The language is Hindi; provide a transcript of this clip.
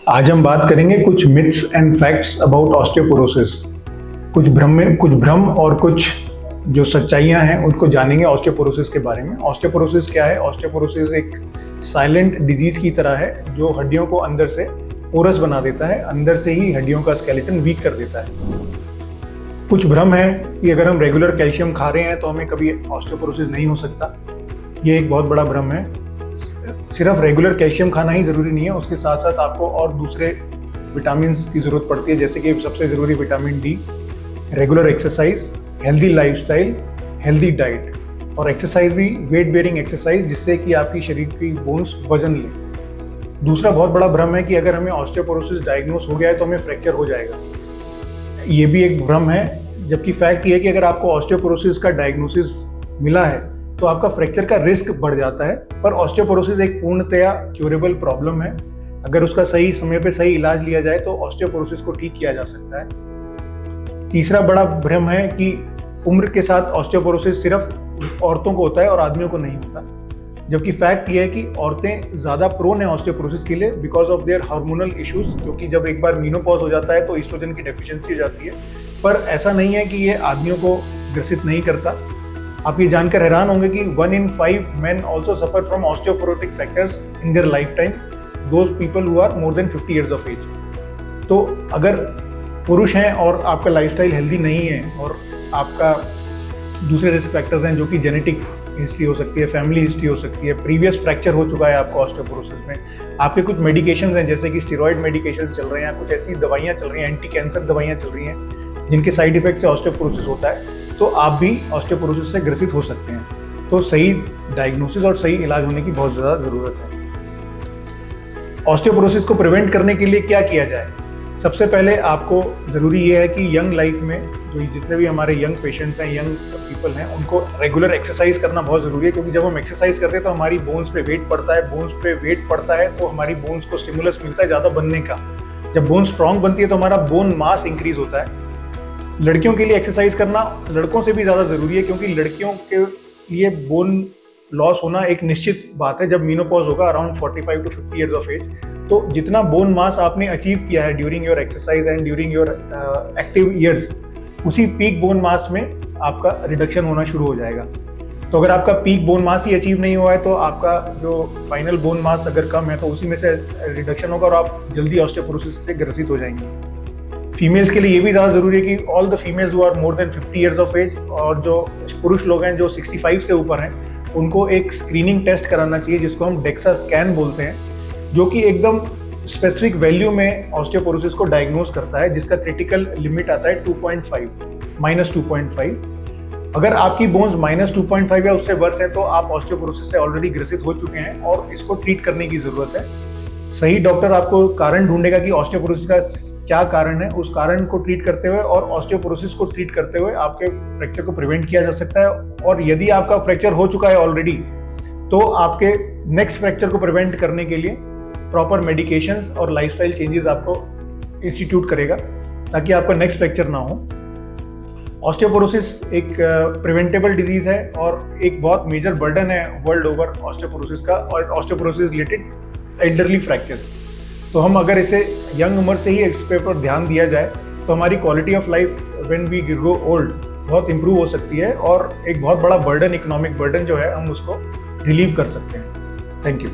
आज हम बात करेंगे कुछ myths and facts about osteoporosis. कुछ भ्रम और कुछ जो सच्चाइयां हैं उनको जानेंगे ऑस्टियोपोरोसिस के बारे में। ऑस्टियोपोरोसिस क्या है? ऑस्टियोपोरोसिस एक साइलेंट डिजीज की तरह है जो हड्डियों को अंदर से पोरस बना देता है, अंदर से ही हड्डियों का स्केलेटन वीक कर देता है। कुछ भ्रम है कि अगर हम रेगुलर कैल्शियम खा रहे हैं तो हमें कभी ऑस्टियोपोरोसिस नहीं हो सकता। ये एक बहुत बड़ा भ्रम है। सिर्फ रेगुलर कैल्शियम खाना ही ज़रूरी नहीं है, उसके साथ साथ आपको और दूसरे विटामिन की ज़रूरत पड़ती है, जैसे कि सबसे ज़रूरी vitamin D, regular exercise, healthy lifestyle, healthy diet और एक्सरसाइज भी वेट बेयरिंग एक्सरसाइज, जिससे कि आपकी शरीर की बोन्स वजन लें। दूसरा बहुत बड़ा भ्रम है कि अगर हमें ऑस्टियोपोरोसिस डायग्नोस हो गया है तो हमें फ्रैक्चर हो जाएगा। ये भी एक भ्रम है, जबकि फैक्ट ये है कि अगर आपको ऑस्टियोपोरोसिस का डायग्नोसिस मिला है तो आपका फ्रैक्चर का रिस्क बढ़ जाता है। पर ऑस्टियोपोरोसिस एक पूर्णतया क्यूरेबल प्रॉब्लम है। अगर उसका सही समय पे सही इलाज लिया जाए तो ऑस्टियोपोरोसिस को ठीक किया जा सकता है। तीसरा बड़ा भ्रम है कि उम्र के साथ ऑस्टियोपोरोसिस सिर्फ औरतों को होता है और आदमियों को नहीं होता, जबकि फैक्ट ये है कि औरतें ज़्यादा प्रोन है ऑस्टियोपोरोसिस के लिए because of their hormonal issues, क्योंकि जब एक बार मीनोपॉज हो जाता है तो ईस्ट्रोजन की डेफिशिएंसी हो जाती है। पर ऐसा नहीं है कि ये आदमियों को ग्रसित नहीं करता। आप ये जानकर हैरान होंगे कि 1 in 5 men also suffer from osteoporotic fractures in their lifetime, those people who are more than 50 years of age। तो अगर पुरुष हैं और आपका लाइफस्टाइल हेल्दी नहीं है और आपका दूसरे रिस्क फैक्टर्स हैं, जो कि जेनेटिक हिस्ट्री हो सकती है, फैमिली हिस्ट्री हो सकती है, प्रीवियस फ्रैक्चर हो चुका है आपको ऑस्टियोपोरोसिस में, आपके कुछ मेडिकेशंस हैं जैसे कि स्टेरॉइड मेडिकेशन चल रहे हैं, कुछ ऐसी दवाइयाँ चल रही हैं, एंटी कैंसर दवाइयाँ चल रही हैं जिनके साइड इफेक्ट से ऑस्टियोपोरोसिस होता है, तो आप भी ऑस्टियोपोरोसिस से ग्रसित हो सकते हैं। तो सही डायग्नोसिस और सही इलाज होने की बहुत ज़्यादा ज़रूरत है। ऑस्टियोपोरोसिस को प्रिवेंट करने के लिए क्या किया जाए? सबसे पहले आपको ज़रूरी ये है कि यंग लाइफ में जो जितने भी हमारे यंग पेशेंट्स हैं, यंग पीपल हैं, उनको रेगुलर एक्सरसाइज करना बहुत ज़रूरी है, क्योंकि जब हम एक्सरसाइज करते हैं तो हमारी बोन्स पे वेट पड़ता है, बोन्स पे वेट पड़ता है तो हमारी बोन्स को स्टिमुलस मिलता है ज़्यादा बनने का। जब बोन स्ट्रांग बनती है तो हमारा बोन मास इंक्रीज होता है। लड़कियों के लिए एक्सरसाइज करना लड़कों से भी ज़्यादा ज़रूरी है, क्योंकि लड़कियों के लिए बोन लॉस होना एक निश्चित बात है जब मीनोपॉज होगा around 45 to 50 years of age. तो जितना बोन मास आपने अचीव किया है during your exercise and during your active years, उसी पीक बोन मास में आपका रिडक्शन होना शुरू हो जाएगा। तो अगर आपका पीक बोन मास ही अचीव नहीं हुआ है तो आपका जो फाइनल बोन मास अगर कम है तो उसी में से रिडक्शन होगा और आप जल्दी ऑस्टियोपोरोसिस से ग्रसित हो जाएंगे। फीमेल्स के लिए ये भी ज़्यादा ज़रूरी है कि all the females who are more than 50 years of age, और जो पुरुष लोग हैं जो 65 से ऊपर हैं, उनको एक स्क्रीनिंग टेस्ट कराना चाहिए जिसको हम डेक्सा स्कैन बोलते हैं, जो कि एकदम स्पेसिफिक वैल्यू में ऑस्टियोपोरोसिस को डायग्नोज करता है, जिसका क्रिटिकल लिमिट आता है 2.5 -2.5। अगर आपकी बोन्स -2.5 या उससे वर्स है तो आप ऑस्टियोपोरोसिस से ऑलरेडी ग्रसित हो चुके हैं और इसको ट्रीट करने की ज़रूरत है। सही डॉक्टर आपको कारण ढूंढेगा कि ऑस्टियोपोरोसिस का क्या कारण है, उस कारण को ट्रीट करते हुए और ऑस्टियोपोरोसिस को ट्रीट करते हुए आपके फ्रैक्चर को प्रिवेंट किया जा सकता है। और यदि आपका फ्रैक्चर हो चुका है ऑलरेडी तो आपके नेक्स्ट फ्रैक्चर को प्रिवेंट करने के लिए प्रॉपर मेडिकेशंस और लाइफस्टाइल चेंजेस आपको इंस्टीट्यूट करेगा ताकि आपका नेक्स्ट फ्रैक्चर ना हो। ऑस्टियोपोरोसिस एक प्रिवेंटेबल डिजीज है और एक बहुत मेजर बर्डन है वर्ल्ड ओवर ऑस्टियोपोरोसिस का और ऑस्टियोपोरोसिस रिलेटेड एल्डरली फ्रैक्चर्स। तो हम अगर इसे यंग उम्र से ही इस पे पर ध्यान दिया जाए तो हमारी quality of life when we grow old बहुत इंप्रूव हो सकती है और एक बहुत बड़ा बर्डन, इकोनॉमिक बर्डन जो है, हम उसको रिलीव कर सकते हैं। Thank you.